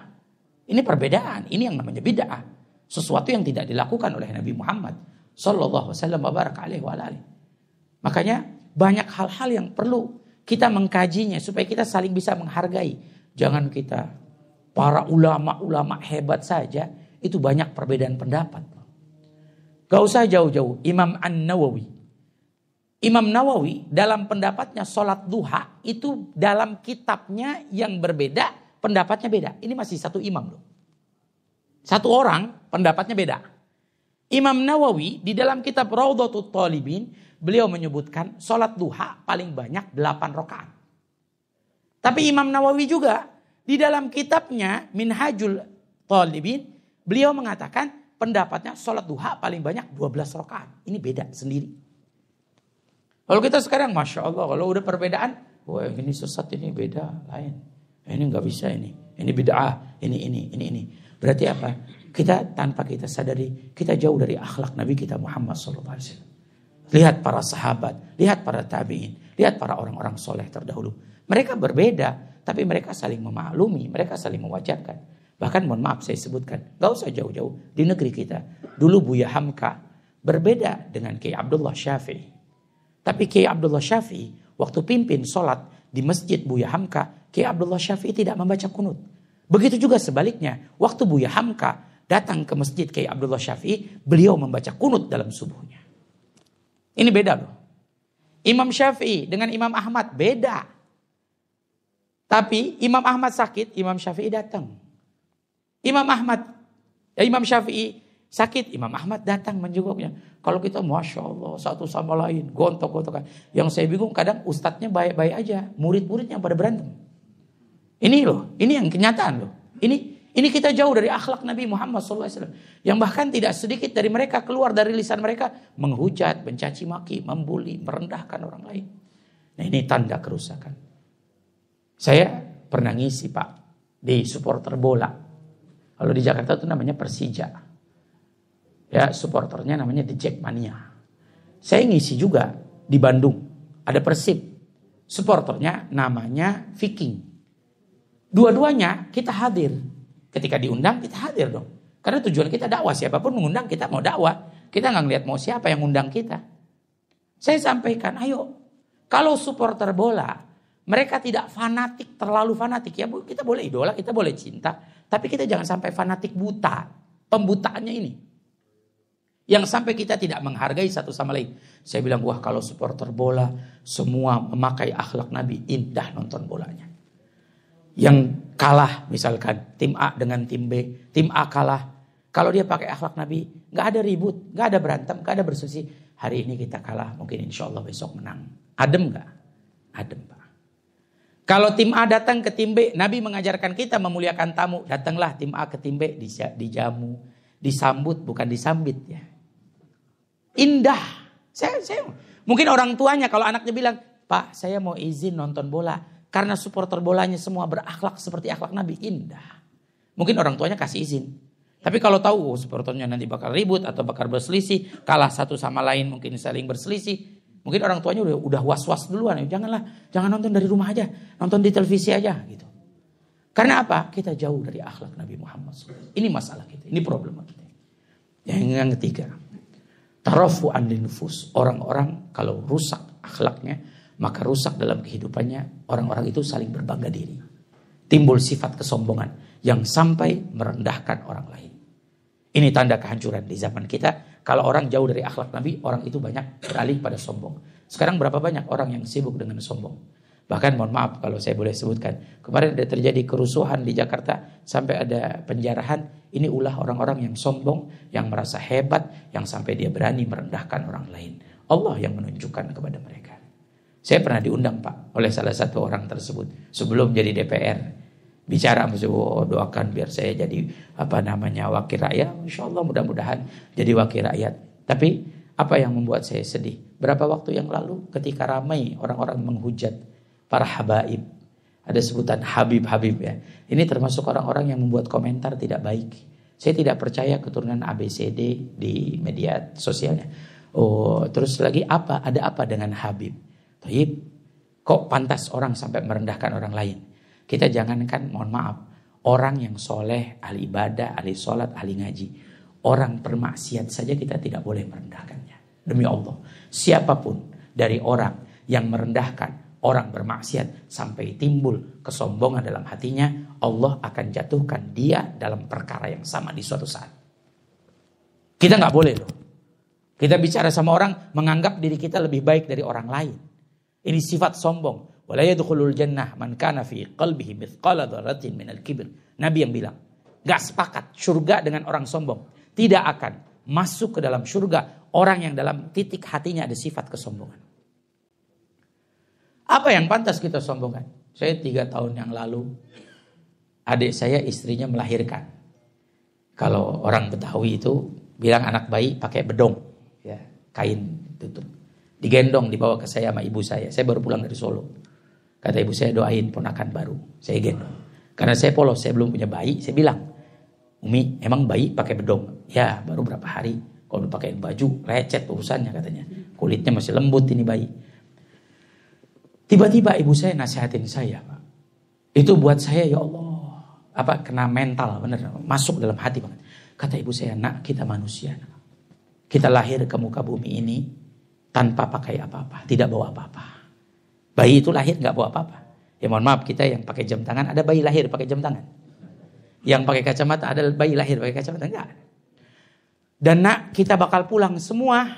Ini perbedaan, ini yang namanya bid'ah. Sesuatu yang tidak dilakukan oleh Nabi Muhammad sallallahu alaihi wasallam. Makanya banyak hal-hal yang perlu kita mengkajinya supaya kita saling bisa menghargai. Jangan kita para ulama-ulama hebat saja itu banyak perbedaan pendapat. Gak usah jauh-jauh. Imam An-Nawawi. Imam Nawawi dalam pendapatnya sholat duha itu dalam kitabnya yang berbeda pendapatnya beda. Ini masih satu imam loh. Satu orang pendapatnya beda. Imam Nawawi di dalam kitab Raudhatul Talibin beliau menyebutkan sholat duha paling banyak 8 rakaat. Tapi Imam Nawawi juga di dalam kitabnya Minhajul Talibin beliau mengatakan pendapatnya sholat duha paling banyak 12 rakaat. Ini beda sendiri. Kalau kita sekarang Masya Allah kalau udah perbedaan, wah ini sesat, ini beda lain. Ini nggak bisa ini bid'ah, ini. Berarti apa? kita tanpa kita sadari, kita jauh dari akhlak Nabi kita Muhammad SAW. Lihat para sahabat, lihat para tabi'in, lihat para orang-orang soleh terdahulu. Mereka berbeda, tapi mereka saling memaklumi, mereka saling mewajarkan. Bahkan mohon maaf saya sebutkan, gak usah jauh-jauh, di negeri kita. Dulu Buya Hamka berbeda dengan Kiai Abdullah Syafi'i. Tapi Kiai Abdullah Syafi'i waktu pimpin sholat di masjid Buya Hamka, Kiai Abdullah Syafi'i tidak membaca kunut. Begitu juga sebaliknya, waktu Buya Hamka datang ke masjid Kiai Abdullah Syafi'i, beliau membaca kunut dalam subuhnya. Ini beda loh. Imam Syafi'i dengan Imam Ahmad beda. Tapi Imam Ahmad sakit, Imam Syafi'i datang. Imam Syafi'i sakit, Imam Ahmad datang menjenguknya. Kalau kita Masya Allah satu sama lain, gontok-gontokan. Yang saya bingung kadang ustadznya baik-baik aja, murid-muridnya pada berantem. Ini loh, ini yang kenyataan loh. Ini kita jauh dari akhlak Nabi Muhammad SAW. Yang bahkan tidak sedikit dari mereka keluar dari lisan mereka menghujat, mencaci maki, membuli, merendahkan orang lain. Nah ini tanda kerusakan. Saya pernah ngisi Pak di supporter bola. Kalau di Jakarta itu namanya Persija. Ya supporternya namanya The Jackmania. Saya ngisi juga di Bandung. Ada Persib. Supporternya namanya Viking. Dua-duanya kita hadir. Ketika diundang kita hadir dong. Karena tujuan kita dakwah. Siapapun mengundang kita mau dakwah. Kita nggak ngeliat mau siapa yang undang kita. Saya sampaikan ayo. Kalau supporter bola. Mereka tidak fanatik, terlalu fanatik. Ya kita boleh idola, kita boleh cinta. Tapi kita jangan sampai fanatik buta. Pembutaannya ini. Yang sampai kita tidak menghargai satu sama lain. Saya bilang, wah kalau supporter bola. Semua memakai akhlak Nabi. Indah nonton bolanya. Yang kalah misalkan. Tim A dengan tim B. Tim A kalah. Kalau dia pakai akhlak Nabi. Gak ada ribut. Gak ada berantem. Gak ada berselisih. Hari ini kita kalah. Mungkin insya Allah besok menang. Adem gak? Adem Pak. Kalau tim A datang ke tim B, Nabi mengajarkan kita memuliakan tamu. Datanglah tim A ke tim B, dijamu, disambut, bukan disambit ya. Indah. Mungkin orang tuanya kalau anaknya bilang, Pak saya mau izin nonton bola. Karena supporter bolanya semua berakhlak seperti akhlak Nabi. Indah. Mungkin orang tuanya kasih izin. Tapi kalau tahu supporternya nanti bakal ribut atau bakal berselisih. Kalah satu sama lain mungkin saling berselisih. Mungkin orang tuanya udah was-was duluan. Jangan nonton dari rumah aja. Nonton di televisi aja gitu. Karena apa? Kita jauh dari akhlak Nabi Muhammad SAW. Ini masalah kita. Ini problem kita. Yang ketiga. Tarafu'an linufus. Orang-orang kalau rusak akhlaknya. Maka rusak dalam kehidupannya. Orang-orang itu saling berbangga diri. Timbul sifat kesombongan. Yang sampai merendahkan orang lain. Ini tanda kehancuran di zaman kita. Kalau orang jauh dari akhlak Nabi, orang itu banyak beralih pada sombong. Sekarang berapa banyak orang yang sibuk dengan sombong. Bahkan mohon maaf kalau saya boleh sebutkan. Kemarin ada terjadi kerusuhan di Jakarta. Sampai ada penjarahan. Ini ulah orang-orang yang sombong. Yang merasa hebat. Yang sampai dia berani merendahkan orang lain. Allah yang menunjukkan kepada mereka. Saya pernah diundang Pak. Oleh salah satu orang tersebut. Sebelum jadi DPR. Bicara doakan biar saya jadi wakil rakyat. Insya Allah mudah-mudahan jadi wakil rakyat. Tapi apa yang membuat saya sedih? Berapa waktu yang lalu ketika ramai orang-orang menghujat para habaib. Ada sebutan Habib-Habib ya. Ini termasuk orang-orang yang membuat komentar tidak baik. Saya tidak percaya keturunan ABCD di media sosialnya. Oh, terus lagi apa? Ada apa dengan Habib? Taib. Kok pantas orang sampai merendahkan orang lain? Kita jangankan, mohon maaf, orang yang soleh, ahli ibadah, ahli sholat, ahli ngaji. Orang bermaksiat saja kita tidak boleh merendahkannya. Demi Allah, siapapun dari orang yang merendahkan orang bermaksiat sampai timbul kesombongan dalam hatinya, Allah akan jatuhkan dia dalam perkara yang sama di suatu saat. Kita gak boleh loh. Kita bicara sama orang menganggap diri kita lebih baik dari orang lain. Ini sifat sombong. Wala yadkhulul jannah man kana fi qalbihi mithqala dzarratin minal kibr. Nabi yang bilang, enggak sepakat surga dengan orang sombong. Tidak akan masuk ke dalam surga orang yang dalam titik hatinya ada sifat kesombongan. Apa yang pantas kita sombongkan? Saya 3 tahun yang lalu adik saya istrinya melahirkan. Kalau orang Betawi itu bilang anak bayi pakai bedong, ya, kain tutup. Digendong dibawa ke saya sama ibu saya. Saya baru pulang dari Solo. Kata ibu saya doain ponakan baru. Saya gendong. Karena saya polos, saya belum punya bayi. Saya bilang, Umi, emang bayi pakai bedong? Ya, baru berapa hari. Kalau pakai baju, lecet urusannya katanya. Kulitnya masih lembut ini bayi. Tiba-tiba ibu saya nasihatin saya, Pak. Itu buat saya, ya Allah, kena mental, bener, masuk dalam hati banget. Kata ibu saya, nak, kita manusia. Kita lahir ke muka bumi ini tanpa pakai apa-apa, tidak bawa apa-apa. Bayi itu lahir nggak bawa apa-apa. Ya mohon maaf, kita yang pakai jam tangan, ada bayi lahir pakai jam tangan. Yang pakai kacamata, ada bayi lahir pakai kacamata, enggak. Dan nak, kita bakal pulang semua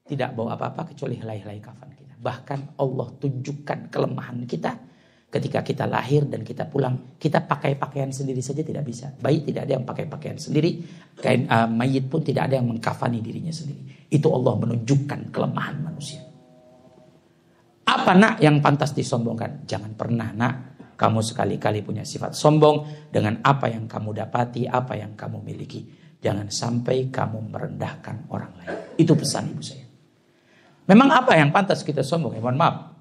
tidak bawa apa-apa kecuali helai-helai kafan kita. Bahkan Allah tunjukkan kelemahan kita ketika kita lahir dan kita pulang. Kita pakai pakaian sendiri saja tidak bisa. Bayi tidak ada yang pakai pakaian sendiri. Kain mayit pun tidak ada yang mengkafani dirinya sendiri. Itu Allah menunjukkan kelemahan manusia. Apa nak yang pantas disombongkan? Jangan pernah nak kamu sekali-kali punya sifat sombong dengan apa yang kamu dapati, apa yang kamu miliki. Jangan sampai kamu merendahkan orang lain. Itu pesan ibu saya. Memang apa yang pantas kita sombong? Ya, mohon maaf.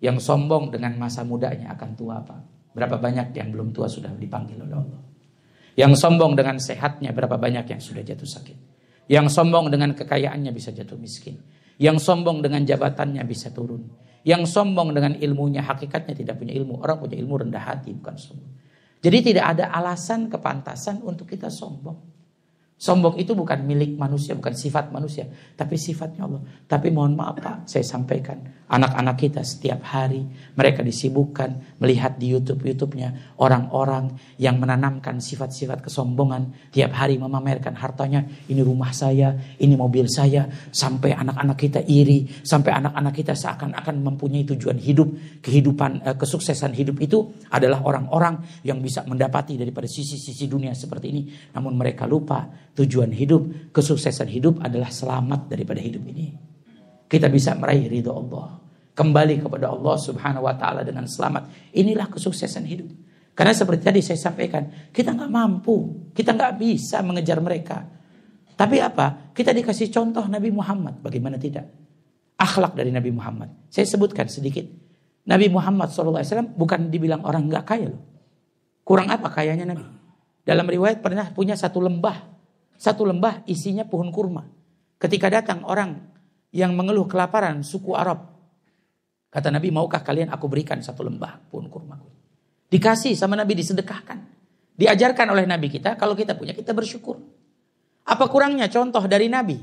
Yang sombong dengan masa mudanya akan tua, Pak. Berapa banyak yang belum tua sudah dipanggil oleh Allah. Yang sombong dengan sehatnya, berapa banyak yang sudah jatuh sakit. Yang sombong dengan kekayaannya bisa jatuh miskin. Yang sombong dengan jabatannya bisa turun. Yang sombong dengan ilmunya, hakikatnya tidak punya ilmu. Orang punya ilmu rendah hati, bukan sombong. Jadi tidak ada alasan kepantasan untuk kita sombong. Sombong itu bukan milik manusia, bukan sifat manusia, tapi sifatnya Allah. Tapi mohon maaf Pak, saya sampaikan, anak-anak kita setiap hari mereka disibukkan melihat di YouTube-nya orang-orang yang menanamkan sifat-sifat kesombongan, tiap hari memamerkan hartanya, ini rumah saya, ini mobil saya, sampai anak-anak kita iri, sampai anak-anak kita seakan-akan mempunyai tujuan hidup, kehidupan, kesuksesan hidup itu adalah orang-orang yang bisa mendapati daripada sisi-sisi dunia seperti ini, namun mereka lupa. Tujuan hidup, kesuksesan hidup adalah selamat daripada hidup ini. Kita bisa meraih ridho Allah. Kembali kepada Allah subhanahu wa ta'ala dengan selamat. Inilah kesuksesan hidup. Karena seperti tadi saya sampaikan, kita gak mampu. Kita gak bisa mengejar mereka. Tapi apa? Kita dikasih contoh Nabi Muhammad. Bagaimana tidak? Akhlak dari Nabi Muhammad. Saya sebutkan sedikit. Nabi Muhammad SAW bukan dibilang orang gak kaya loh. Kurang apa kayanya Nabi? Dalam riwayat pernah punya satu lembah. Satu lembah isinya pohon kurma. Ketika datang orang yang mengeluh kelaparan suku Arab. Kata Nabi, maukah kalian aku berikan satu lembah pohon kurma? Dikasih sama Nabi, disedekahkan. Diajarkan oleh Nabi kita, kalau kita punya kita bersyukur. Apa kurangnya contoh dari Nabi?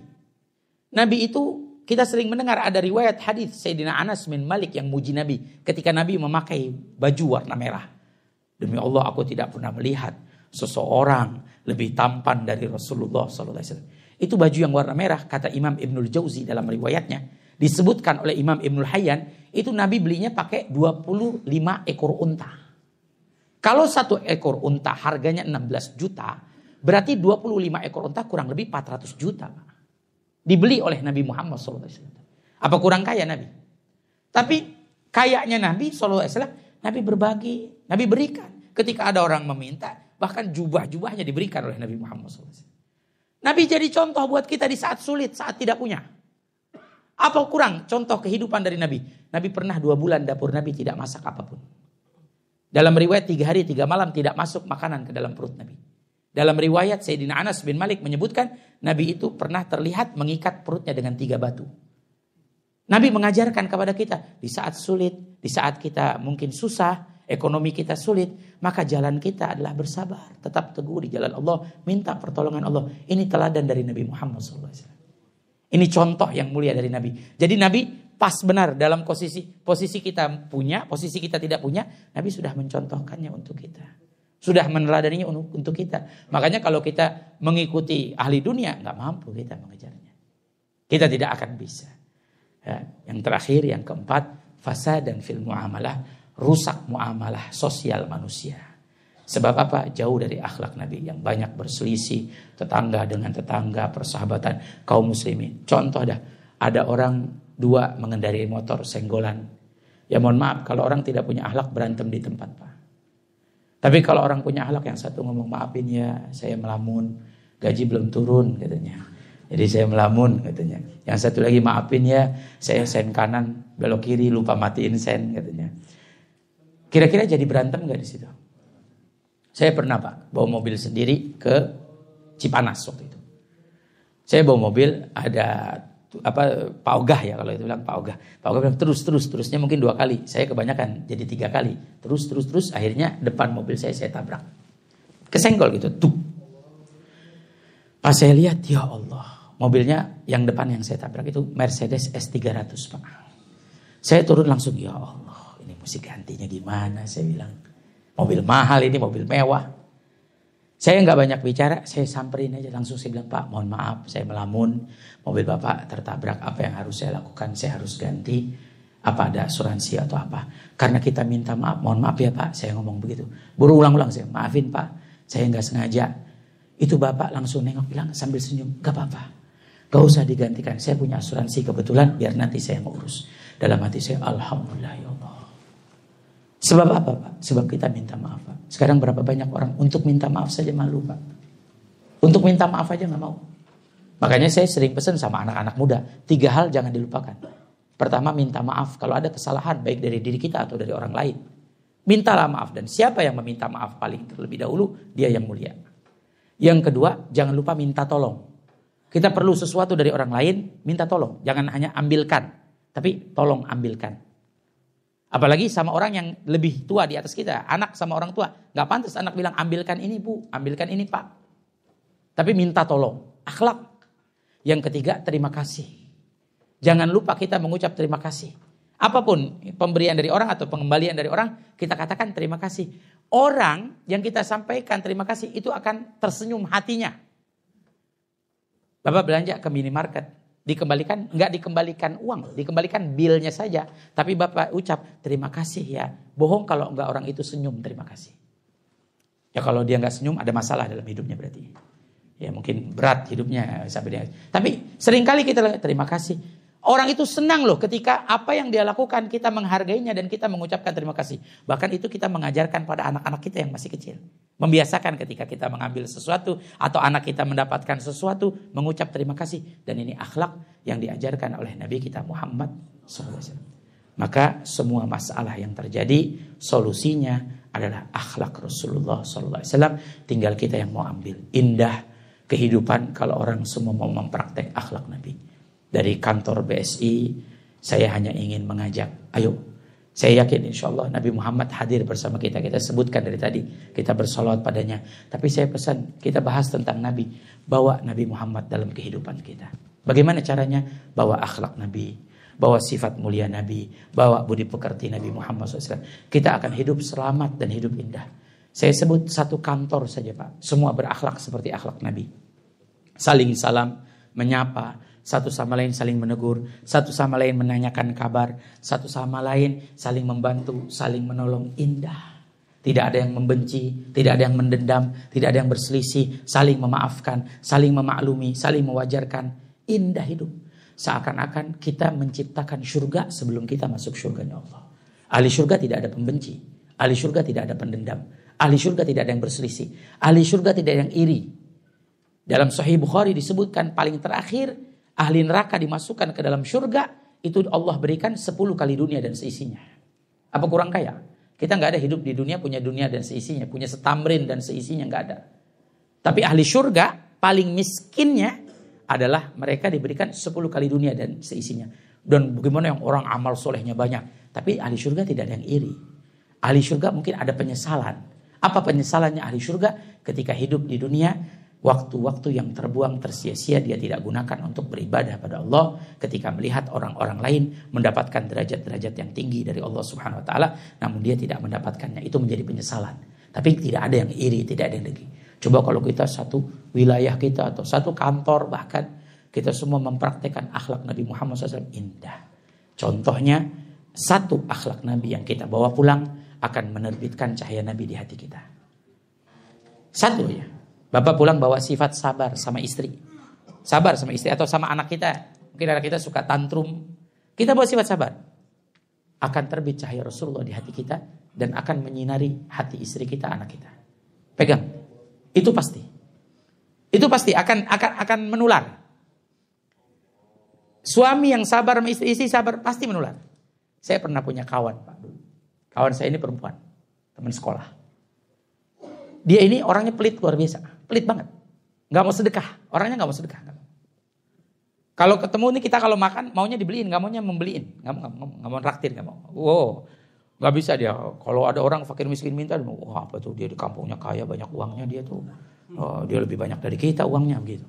Nabi itu kita sering mendengar ada riwayat hadis Sayyidina Anas bin Malik yang muji Nabi. Ketika Nabi memakai baju warna merah. Demi Allah aku tidak pernah melihat seseorang lebih tampan dari Rasulullah SAW. Itu baju yang warna merah, kata Imam Ibnul Jauzi dalam riwayatnya. Disebutkan oleh Imam Ibnul Hayyan, itu Nabi belinya pakai 25 ekor unta. Kalau satu ekor unta harganya 16 juta, berarti 25 ekor unta kurang lebih 400 juta. Dibeli oleh Nabi Muhammad SAW. Apa kurang kaya Nabi? Tapi kayaknya Nabi SAW, Nabi berbagi, Nabi berikan. Ketika ada orang meminta, bahkan jubah-jubahnya diberikan oleh Nabi Muhammad SAW. Nabi jadi contoh buat kita di saat sulit, saat tidak punya. Apa kurang contoh kehidupan dari Nabi? Nabi pernah 2 bulan dapur Nabi tidak masak apapun. Dalam riwayat 3 hari 3 malam tidak masuk makanan ke dalam perut Nabi. Dalam riwayat Sayyidina Anas bin Malik menyebutkan, Nabi itu pernah terlihat mengikat perutnya dengan 3 batu. Nabi mengajarkan kepada kita, di saat sulit, di saat kita mungkin susah, ekonomi kita sulit, maka jalan kita adalah bersabar, tetap teguh di jalan Allah, minta pertolongan Allah. Ini teladan dari Nabi Muhammad SAW. Ini contoh yang mulia dari Nabi. Jadi Nabi pas benar dalam posisi kita punya, posisi kita tidak punya, Nabi sudah mencontohkannya untuk kita. Sudah meneladaninya untuk kita. Makanya kalau kita mengikuti ahli dunia, nggak mampu kita mengejarnya. Kita tidak akan bisa. Ya, yang terakhir, yang keempat, fasad dan fil muamalah. Rusak muamalah sosial manusia. Sebab apa? Jauh dari akhlak Nabi yang banyak berselisih, tetangga dengan tetangga, persahabatan kaum muslimin. Contoh ada orang 2 mengendarai motor senggolan. Ya mohon maaf, kalau orang tidak punya akhlak berantem di tempat Pak. Tapi kalau orang punya akhlak, yang satu ngomong, maafin ya, saya melamun, gaji belum turun katanya. Jadi saya melamun katanya. Yang satu lagi, maafin ya, saya sen kanan belok kiri lupa matiin sen katanya. Kira-kira jadi berantem gak di situ? Saya pernah Pak bawa mobil sendiri ke Cipanas waktu itu. Saya bawa mobil, ada Pak Ogah ya, kalau itu bilang Pak Ogah. Pak Ogah bilang terusnya mungkin 2 kali. Saya kebanyakan jadi 3 kali. Terus akhirnya depan mobil saya tabrak. Kesenggol gitu, tuh. Pas saya lihat, ya Allah, mobilnya yang depan yang saya tabrak itu Mercedes S300 Pak. Saya turun langsung, ya Allah, ini mesti gantinya gimana? Saya bilang, mobil mahal ini, mobil mewah. Saya nggak banyak bicara, saya samperin aja langsung. Saya bilang, Pak, mohon maaf, saya melamun, mobil Bapak tertabrak. Apa yang harus saya lakukan? Saya harus ganti. Apa ada asuransi atau apa? Karena kita minta maaf, mohon maaf ya Pak. Saya ngomong begitu. Berulang-ulang saya, maafin Pak, saya nggak sengaja. Itu Bapak langsung nengok bilang sambil senyum, gak apa-apa, gak usah digantikan. Saya punya asuransi kebetulan, biar nanti saya ngurus. Dalam hati saya, alhamdulillah ya Allah. Sebab apa Pak? Sebab kita minta maaf Pak. Sekarang berapa banyak orang untuk minta maaf saja malu Pak. Untuk minta maaf aja gak mau. Makanya saya sering pesan sama anak-anak muda, 3 hal jangan dilupakan. Pertama, minta maaf kalau ada kesalahan baik dari diri kita atau dari orang lain. Mintalah maaf, dan siapa yang meminta maaf paling terlebih dahulu, dia yang mulia. Yang kedua, jangan lupa minta tolong. Kita perlu sesuatu dari orang lain, minta tolong. Jangan hanya ambilkan, tapi tolong ambilkan. Apalagi sama orang yang lebih tua di atas kita. Anak sama orang tua. Gak pantas anak bilang, ambilkan ini Bu, ambilkan ini Pak. Tapi minta tolong. Akhlak. Yang ketiga, terima kasih. Jangan lupa kita mengucap terima kasih. Apapun pemberian dari orang atau pengembalian dari orang, kita katakan terima kasih. Orang yang kita sampaikan terima kasih itu akan tersenyum hatinya. Bapak belanja ke minimarket. Dikembalikan, nggak dikembalikan uang, dikembalikan bilnya saja. Tapi Bapak ucap terima kasih ya. Bohong kalau nggak orang itu senyum terima kasih. Ya kalau dia nggak senyum ada masalah dalam hidupnya berarti. Ya mungkin berat hidupnya sampai dia. Tapi seringkali kita terima kasih. Orang itu senang loh ketika apa yang dia lakukan kita menghargainya dan kita mengucapkan terima kasih. Bahkan itu kita mengajarkan pada anak-anak kita yang masih kecil. Membiasakan ketika kita mengambil sesuatu atau anak kita mendapatkan sesuatu mengucap terima kasih. Dan ini akhlak yang diajarkan oleh Nabi kita Muhammad SAW. Maka semua masalah yang terjadi solusinya adalah akhlak Rasulullah SAW. Tinggal kita yang mau ambil. Indah kehidupan kalau orang semua mau mempraktek akhlak Nabi. Dari kantor BSI, saya hanya ingin mengajak, ayo, saya yakin insya Allah Nabi Muhammad hadir bersama kita. Kita sebutkan dari tadi, kita bersolawat padanya. Tapi saya pesan, kita bahas tentang Nabi. Bawa Nabi Muhammad dalam kehidupan kita. Bagaimana caranya? Bawa akhlak Nabi, bawa sifat mulia Nabi, bawa budi pekerti Nabi Muhammad SAW. Kita akan hidup selamat dan hidup indah. Saya sebut satu kantor saja Pak, semua berakhlak seperti akhlak Nabi. Saling salam, menyapa, satu sama lain saling menegur, satu sama lain menanyakan kabar, satu sama lain saling membantu, saling menolong, indah. Tidak ada yang membenci, tidak ada yang mendendam, tidak ada yang berselisih, saling memaafkan, saling memaklumi, saling mewajarkan, indah hidup. Seakan-akan kita menciptakan surga sebelum kita masuk surganya Allah. Ahli surga tidak ada pembenci, ahli surga tidak ada pendendam, ahli surga tidak ada yang berselisih, ahli surga tidak ada yang iri. Dalam Sahih Bukhari disebutkan paling terakhir ahli neraka dimasukkan ke dalam surga itu Allah berikan 10 kali dunia dan seisinya. Apa kurang kaya? Kita nggak ada hidup di dunia punya dunia dan seisinya, punya setamrin dan seisinya nggak ada. Tapi ahli surga paling miskinnya adalah mereka diberikan 10 kali dunia dan seisinya. Dan bagaimana yang orang amal solehnya banyak, tapi ahli surga tidak ada yang iri. Ahli surga mungkin ada penyesalan. Apa penyesalannya ahli surga? Ketika hidup di dunia, waktu-waktu yang terbuang tersia-sia dia tidak gunakan untuk beribadah pada Allah. Ketika melihat orang-orang lain mendapatkan derajat-derajat yang tinggi dari Allah Subhanahu Wa Taala, namun dia tidak mendapatkannya, itu menjadi penyesalan. Tapi tidak ada yang iri, tidak ada yang dengki. Coba kalau kita satu wilayah kita atau satu kantor bahkan kita semua mempraktekkan akhlak Nabi Muhammad SAW, indah. Contohnya satu akhlak Nabi yang kita bawa pulang akan menerbitkan cahaya Nabi di hati kita. Satu ya. Bapak pulang bawa sifat sabar sama istri. Sabar sama istri atau sama anak kita. Mungkin anak kita suka tantrum. Kita bawa sifat sabar. Akan terbit cahaya Rasulullah di hati kita. Dan akan menyinari hati istri kita, anak kita. Pegang. Itu pasti. Itu pasti akan menular. Suami yang sabar sama istri sabar pasti menular. Saya pernah punya kawan Pak. Kawan saya ini perempuan. Teman sekolah. Dia ini orangnya pelit luar biasa. Pelit banget. Gak mau sedekah. Orangnya gak mau sedekah. Kalau ketemu nih kita kalau makan maunya dibeliin. Gak maunya membeliin. Gak mau traktir. Gak mau. Wow. Gak bisa dia. Kalau ada orang fakir miskin minta. Wah apa tuh dia di kampungnya kaya banyak uangnya dia tuh. Oh, dia lebih banyak dari kita uangnya gitu.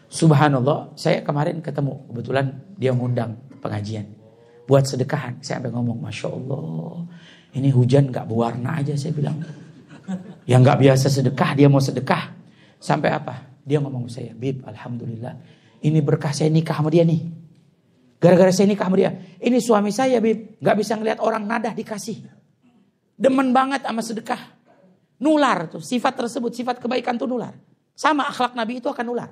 Subhanallah. Saya kemarin ketemu. Kebetulan dia ngundang pengajian. Buat sedekahan. Saya sampai ngomong. Masya Allah. Ini hujan gak berwarna aja saya bilang. Yang gak biasa sedekah, dia mau sedekah. Sampai apa? Dia ngomong ke saya, Bib, alhamdulillah. Ini berkah saya nikah sama dia nih. Gara-gara saya nikah sama dia. Ini suami saya, Bib. Gak bisa ngelihat orang nadah dikasih. Demen banget sama sedekah. Nular tuh. Sifat tersebut, sifat kebaikan tuh nular. Sama akhlak Nabi itu akan nular.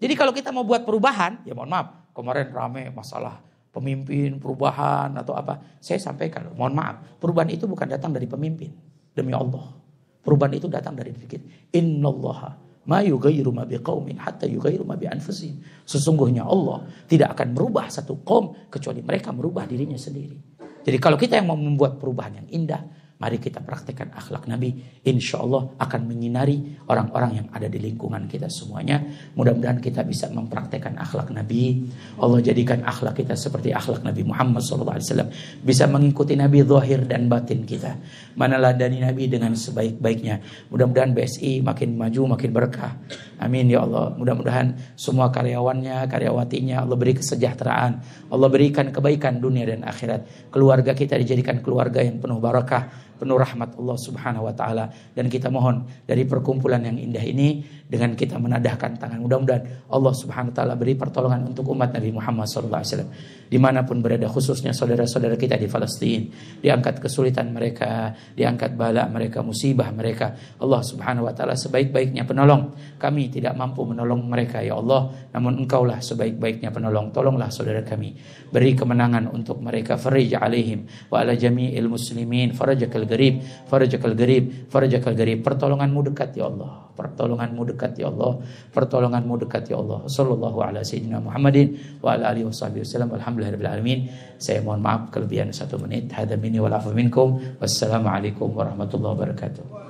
Jadi kalau kita mau buat perubahan, ya mohon maaf. Kemarin rame masalah pemimpin, perubahan atau apa. Saya sampaikan, mohon maaf. Perubahan itu bukan datang dari pemimpin. Demi Allah. Perubahan itu datang dari diri kita. Innallaha ma yughayyiru ma biqaumin hatta yughayyiru ma bi anfusihim. Sesungguhnya Allah tidak akan merubah satu kaum kecuali mereka merubah dirinya sendiri. Jadi kalau kita yang mau membuat perubahan yang indah, mari kita praktekkan akhlak Nabi. Insya Allah akan menyinari orang-orang yang ada di lingkungan kita semuanya. Mudah-mudahan kita bisa mempraktekkan akhlak Nabi. Allah jadikan akhlak kita seperti akhlak Nabi Muhammad SAW. Bisa mengikuti Nabi zahir dan batin kita. Meneladani Nabi dengan sebaik-baiknya. Mudah-mudahan BSI makin maju, makin berkah. Amin ya Allah. Mudah-mudahan semua karyawannya, karyawatinya Allah beri kesejahteraan. Allah berikan kebaikan dunia dan akhirat. Keluarga kita dijadikan keluarga yang penuh barakah, penuh rahmat Allah Subhanahu wa taala. Dan kita mohon dari perkumpulan yang indah ini dengan kita menadahkan tangan, mudah-mudahan Allah Subhanahu wa taala beri pertolongan untuk umat Nabi Muhammad sallallahu alaihi wasallam dimanapun berada, khususnya saudara-saudara kita di Palestina. Diangkat kesulitan mereka, diangkat bala mereka, musibah mereka. Allah Subhanahu wa taala sebaik-baiknya penolong. Kami tidak mampu menolong mereka ya Allah, namun Engkaulah sebaik-baiknya penolong. Tolonglah saudara kami, beri kemenangan untuk mereka. Farij alaihim wa ala jami'il muslimin farajakal garib, farajakal garib, farajakal garib. Pertolonganmu dekat ya Allah, pertolonganmu dekat ya Allah, pertolonganmu dekat ya Allah. Sallallahu ala sayyidina Muhammadin wa ala alihi washabihi wasallam. Alhamdulillahirabbil alamin. Saya mohon maaf kelebihan 1 menit. Hadza minni wal afu minkum. Wassalamualaikum warahmatullahi wabarakatuh.